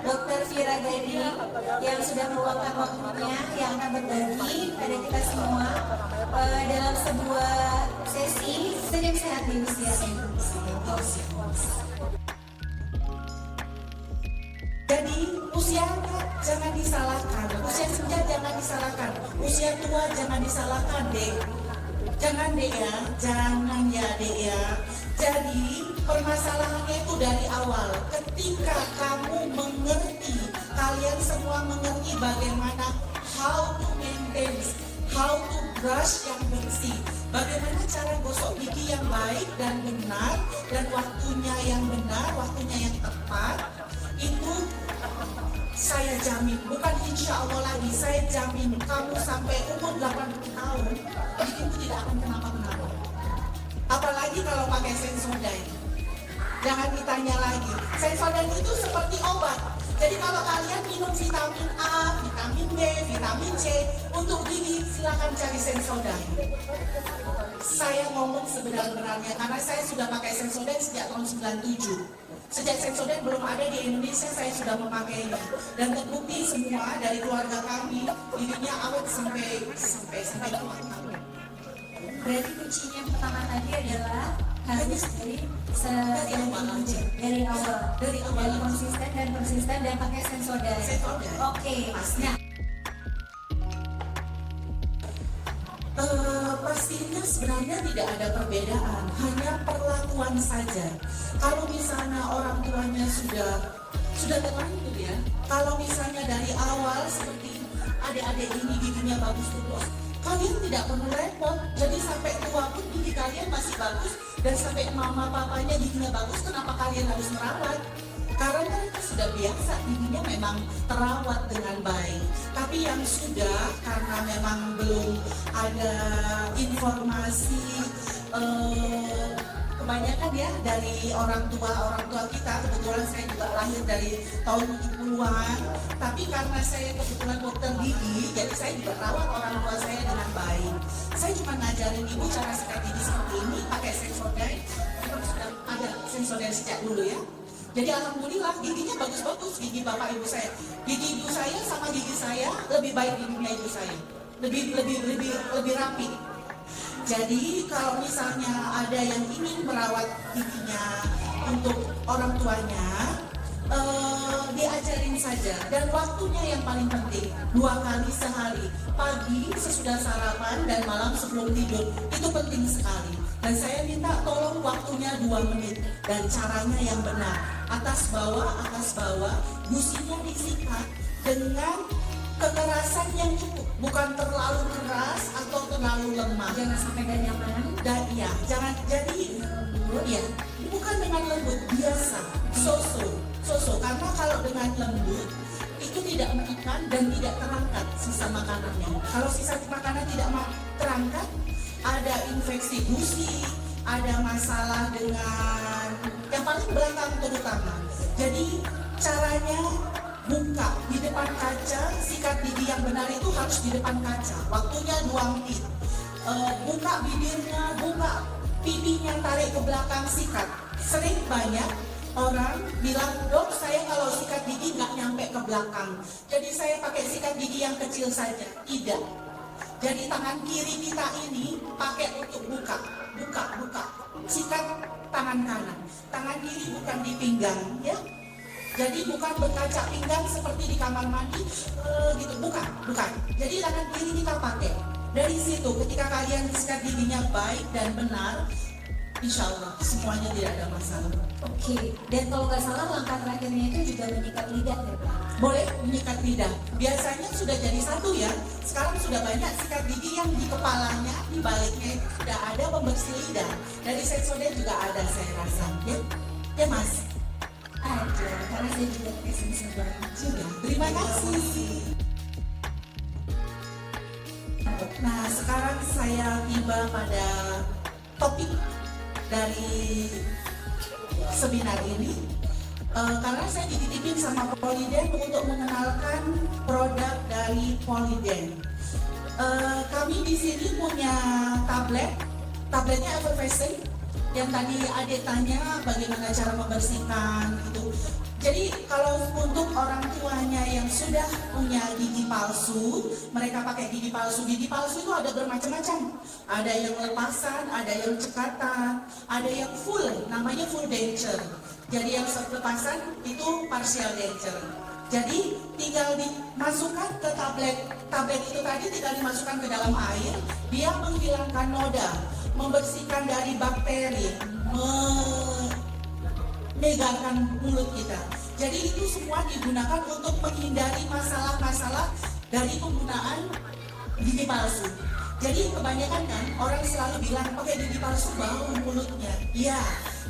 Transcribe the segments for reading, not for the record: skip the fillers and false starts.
Dr. Vira Gading yang sudah meluangkan waktunya yang akan berbagi pada kita semua dalam sebuah sesi senyum sehat di usia senja. Jadi usia jangan disalahkan, usia senja jangan disalahkan, usia tua jangan disalahkan, Dek. Jangan, Dek ya, jangan ya, Dek ya. Jadi permasalahannya itu dari awal. Ketika kamu mengerti, kalian semua mengerti bagaimana how to maintain, how to brush yang bersih, bagaimana cara gosok gigi yang baik dan benar, dan waktunya yang benar, waktunya yang tepat. Itu saya jamin, bukan insya Allah lagi, saya jamin kamu sampai umur 80 tahun gigimu tidak akan kenapa-kenapa. Apalagi kalau pakai Sensodyne. Jangan ditanya lagi, Sensodyne itu seperti obat. Jadi kalau kalian minum vitamin A, vitamin B, vitamin C untuk gigi, silakan cari Sensodyne. Saya ngomong sebenar-benarnya karena saya sudah pakai Sensodyne sejak tahun 97. Sejak Sensodyne belum ada di Indonesia, saya sudah memakainya. Dan terbukti semua dari keluarga kami, giginya awet sampai tua. Berarti kuncinya yang pertama tadi adalah harus dari awal konsisten dan pakai Sensodyne. Oke. Nah, pastinya sebenarnya tidak ada perbedaan, hanya perlakuan saja. Kalau misalnya orang tuanya sudah terlanjur ya, kalau misalnya dari awal seperti adik-adik ini giginya bagus terus, kalian tidak perlu repot. Jadi sampai tua pun gigi kalian masih bagus, dan sampai mama papanya giginya bagus, kenapa kalian harus merawat? Karena mereka sudah biasa giginya memang terawat dengan baik. Tapi yang sudah, karena memang belum ada informasi kebanyakan ya dari orang tua kita. Kebetulan saya juga lahir dari tahun 70-an, tapi karena saya kebetulan dokter gigi, jadi saya juga rawat orang tua saya dengan baik. Saya cuma ngajarin ibu cara sikat gigi seperti ini, pakai Sensodyne. Kita sudah ada Sensodyne sejak dulu ya. Jadi alhamdulillah giginya bagus-bagus, gigi bapak ibu saya. Gigi ibu saya sama gigi saya lebih baik giginya ibu saya. Lebih rapi. Jadi kalau misalnya ada yang ingin merawat giginya untuk orang tuanya, diajarin saja. Dan waktunya yang paling penting, 2 kali sehari, pagi sesudah sarapan dan malam sebelum tidur, itu penting sekali. Dan saya minta tolong waktunya 2 menit dan caranya yang benar. Atas bawah, gusinya disikat dengan kekerasan yang cukup, bukan terlalu keras atau terlalu lemah. jangan sampai gak nyaman. Dan iya, jangan jadi ya, bukan dengan lembut, biasa, so karena kalau dengan lembut itu tidak menekan dan tidak terangkat sisa makanannya. Kalau sisa makanan tidak terangkat, ada infeksi gusi, ada masalah dengan yang paling belakang terutama. Jadi caranya buka di depan kaca, sikat gigi yang benar itu harus di depan kaca. Waktunya 2 menit. Buka bibirnya, buka pipinya, tarik ke belakang, sikat. Sering banyak orang bilang, dok saya kalau sikat gigi nggak nyampe ke belakang. Jadi saya pakai sikat gigi yang kecil saja. Tidak. Jadi tangan kiri kita ini pakai untuk buka. Sikat tangan kanan. Tangan kiri bukan di pinggang, ya. Jadi bukan berkaca pinggang seperti di kamar mandi, gitu, bukan. Jadi tangan kiri kita pakai. Dari situ ketika kalian sikat giginya baik dan benar, insya Allah semuanya tidak ada masalah. Oke. Dan kalau nggak salah langkah terakhirnya itu juga menyikat lidah ya Pak? Boleh menyikat lidah. Biasanya sudah jadi satu ya. Sekarang sudah banyak sikat gigi yang di kepalanya, di baliknya sudah ada pembersih lidah. Dari Sensodyne juga ada saya rasa. Ya Mas. Ada, karena saya juga pakai Sensodyne juga. Terima kasih. Nah, sekarang saya tiba pada topik dari seminar ini. Karena saya dititipin sama Poliden untuk mengenalkan produk dari Poliden. Kami di sini punya tabletnya effervescent yang tadi adik tanya bagaimana cara membersihkan itu. Jadi kalau untuk orang tuanya yang sudah punya gigi palsu, mereka pakai gigi palsu. Gigi palsu itu ada bermacam-macam. Ada yang lepasan, ada yang cekatan, ada yang full, namanya full denture. Jadi yang lepasan itu partial denture. Jadi tinggal dimasukkan ke tablet. Tablet itu tadi tinggal dimasukkan ke dalam air, dia menghilangkan noda, membersihkan dari bakteri, menyegarkan mulut kita. Jadi itu semua digunakan untuk menghindari masalah-masalah dari penggunaan gigi palsu. Jadi kebanyakan kan orang selalu bilang pakai gigi palsu bau mulutnya. Ya,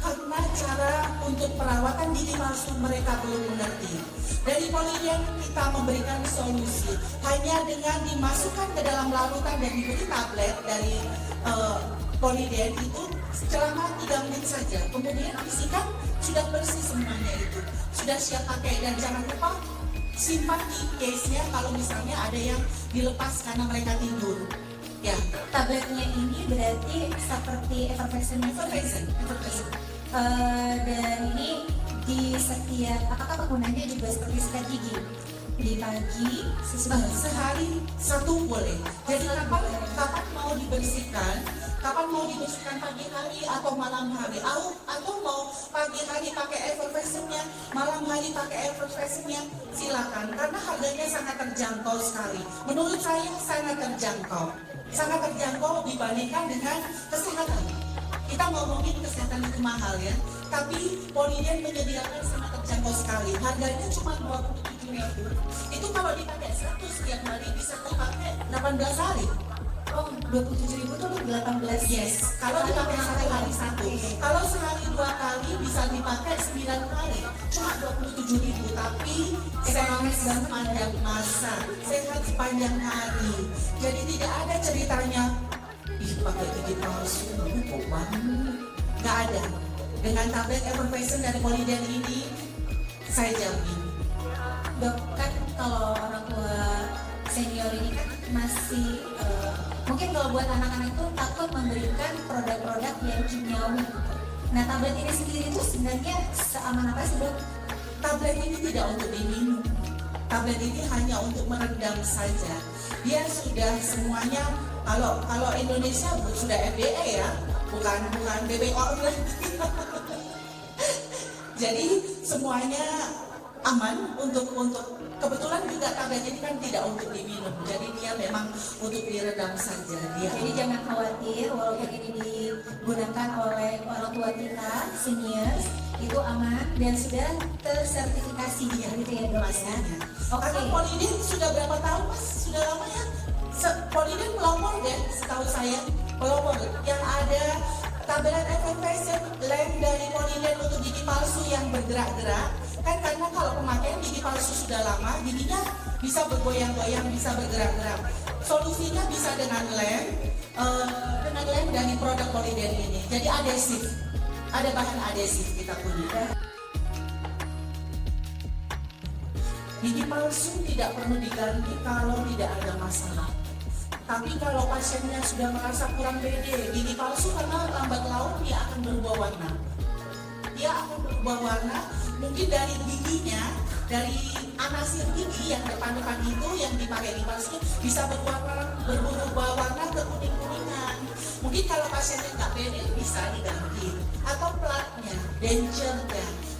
karena cara untuk perawatan gigi palsu mereka belum mengerti. Dari Polident kita memberikan solusi hanya dengan dimasukkan ke dalam larutan dan diberi tablet dari Polident itu selama 3 menit saja. Kemudian disikat, sudah bersih semuanya itu, sudah siap pakai. Dan jangan lupa simpan di case-nya kalau misalnya ada yang dilepas karena mereka tidur. Ya, Tabletnya ini berarti seperti effervescent. Dan ini di setiap, apakah penggunanya juga seperti sikat gigi? Di pagi, sehari 1 boleh. Jadi kapan mau dibersihkan? Kapan mau dibersihkan, pagi hari atau malam hari? Atau mau pagi hari pakai effervescentnya, malam hari pakai effervescentnya, silakan. Karena harganya sangat terjangkau sekali. Menurut saya sangat terjangkau. Sangat terjangkau dibandingkan dengan kesehatan. Kita ngomongin kesehatan itu mahal ya, tapi Polident menyediakan sangat terjangkau sekali. Harganya cuma 27.000. Itu kalau dipakai 100 setiap hari bisa dipakai 18 hari. oh 27.000 itu untuk 18. Yes, kalau dipakai 1 hari 1. Kalau sehari 2 kali bisa dipakai 9 kali. Cuma 27.000, tapi sehat sepanjang masa, sehat sepanjang hari. Jadi tidak ada ceritanya ih pakai gigi palsu, kok banget. Nggak ada. Dengan tablet effervescent dari Polident ini, saya jamin. Dok, kan kalau orang tua senior ini kan masih mungkin kalau buat anak-anak itu takut memberikan produk-produk yang kimiawi. Nah, tablet ini sendiri itu sebenarnya seaman apa sih, Dok? Tablet ini tidak untuk diminum. Tablet ini hanya untuk meredam saja. Dia sudah semuanya, kalau Indonesia sudah FDA ya, bukan BPOM lagi. Jadi semuanya aman untuk kebetulan juga tablet ini kan tidak untuk diminum. Jadi dia memang untuk diredam saja. Jadi jangan khawatir, walaupun ini digunakan oleh orang tua kita, seniors, itu aman dan sudah tersertifikasi gitu ya, Dok ya. Oke. Karena Polident sudah berapa tahun Mas? Sudah lama ya? Polident pelopor deh, setahu saya pelopor yang ada tablet effervescent lem dari Polident untuk gigi palsu yang bergerak-gerak. Kan karena kalau pemakaian gigi palsu sudah lama, giginya bisa bergoyang-goyang, bisa bergerak-gerak. Solusinya bisa dengan lem dari produk Polident ini. Jadi adesif, ada bahan adesif kita punya. Gigi palsu tidak perlu diganti kalau tidak ada masalah. Tapi kalau pasiennya sudah merasa kurang pede, gigi palsu karena lambat laun dia akan berubah warna. Dia akan berubah warna, mungkin dari giginya, dari anasir gigi yang depan-depan itu yang dipakai gigi palsu bisa berubah warna ke kuning-kuningan. Mungkin kalau pasiennya nggak pede bisa diganti. Atau platnya,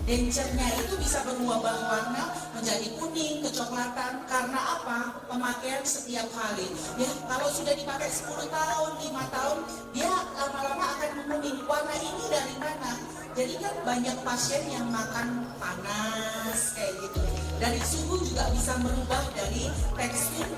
dencernya itu bisa berubah warna menjadi kuning, kecoklatan. Karena apa? Pemakaian setiap hari. Ya, kalau sudah dipakai 10 tahun, 5 tahun, dia lama-lama akan menguning. Warna ini dari mana? Jadi kan banyak pasien yang makan panas kayak gitu. Dari suhu juga bisa merubah dari tekstur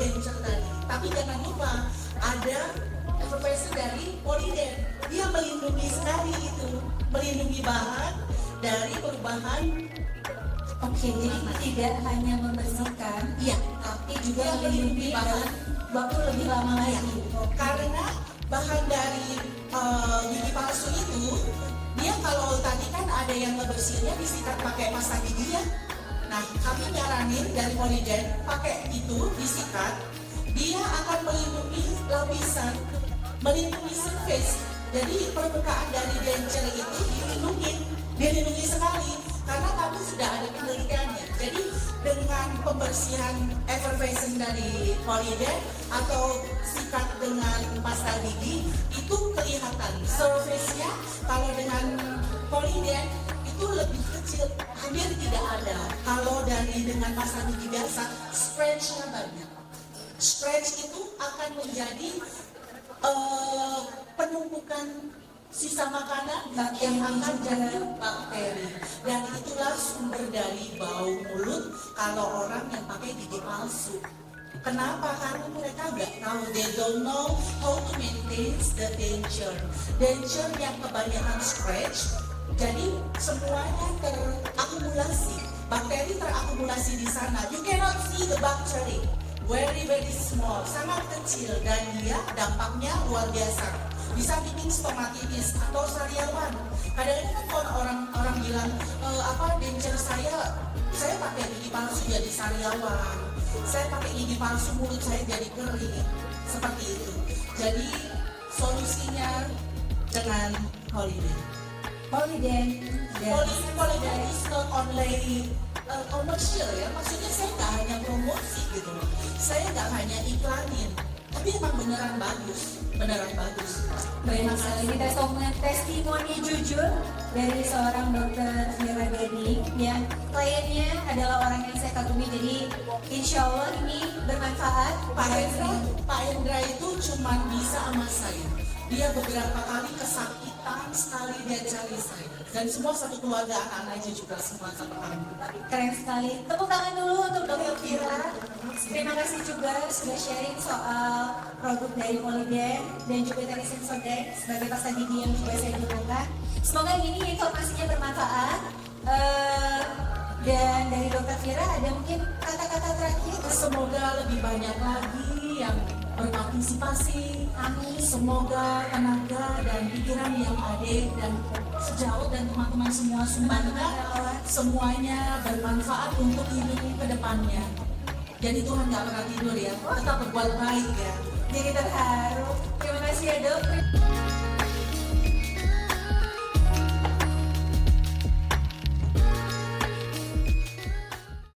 dencer tadi. Tapi jangan lupa ada effervescent dari Polident. Dia melindungi sekali itu, melindungi bahan dari perubahan. Oke, jadi tidak hanya membersihkan, Iya, tapi juga melindungi bahan waktu lebih lama lagi. karena bahan dari gigi palsu itu, dia kalau tadi kan ada yang ngebersihinnya disikat pakai pasta gigi ya. Nah, kami nyaranin dari Polident pakai itu disikat, dia akan melindungi lapisan, melindungi surface. Jadi permukaan dari denture itu dilindungi sekali. karena kami sudah ada penelitiannya. Jadi dengan pembersihan effervescent dari Polident atau sikat dengan pasta gigi itu kelihatan surface-nya kalau dengan Polident itu lebih kecil, hampir tidak ada. Kalau dengan pasta gigi biasa, stretch-nya banyak. Stretch itu akan menjadi penumpukan sisa makanan yang akan jadi bakteri, dan itulah sumber dari bau mulut kalau orang yang pakai gigi palsu. Kenapa? Karena mereka nggak tahu, they don't know how to maintain the denture. Denture yang kebanyakan stretch, jadi semuanya terakumulasi, bakteri terakumulasi di sana. You cannot see the bacteria, very small, sangat kecil, dan dia dampaknya luar biasa. Bisa bikin stomatitis atau sariawan. Kadang-kadang kan kalau orang bilang denture saya pakai gigi palsu jadi sariawan, saya pakai gigi palsu mulut saya jadi kering, seperti itu. Jadi solusinya dengan Polident. Polident Polident is not only commercial ya, maksudnya saya nggak hanya promosi gitu, saya nggak hanya iklanin, tapi emang beneran bagus. Terima kasih. Kita semua testimoni jujur dari seorang dokter Mira Gading yang kliennya adalah orang yang saya kagumi, jadi insya Allah ini bermanfaat. Pak Hendra itu cuma bisa sama saya. Dia beberapa kali kesakitan sekali dia cari saya, dan semua satu keluarga, anak-anaknya juga semua sama kami. Keren sekali. Tepuk tangan dulu untuk Dokter Vira. Terima kasih juga sudah sharing soal produk dari Polident dan juga dari Sensodyne sebagai pasta gigi yang juga saya gunakan. Semoga ini informasinya bermanfaat. Dan dari Dokter Vira ada mungkin kata-kata terakhir? Semoga lebih banyak lagi yang berpartisipasi. Amin. Semoga tenaga dan pikiran yang adek dan sejauh dan teman-teman semua sumbangkan semuanya bermanfaat untuk hidup ke depannya. Jadi Tuhan gak pernah tidur ya, tetap berbuat baik ya. Jadi terharu. Terima kasih ya dok.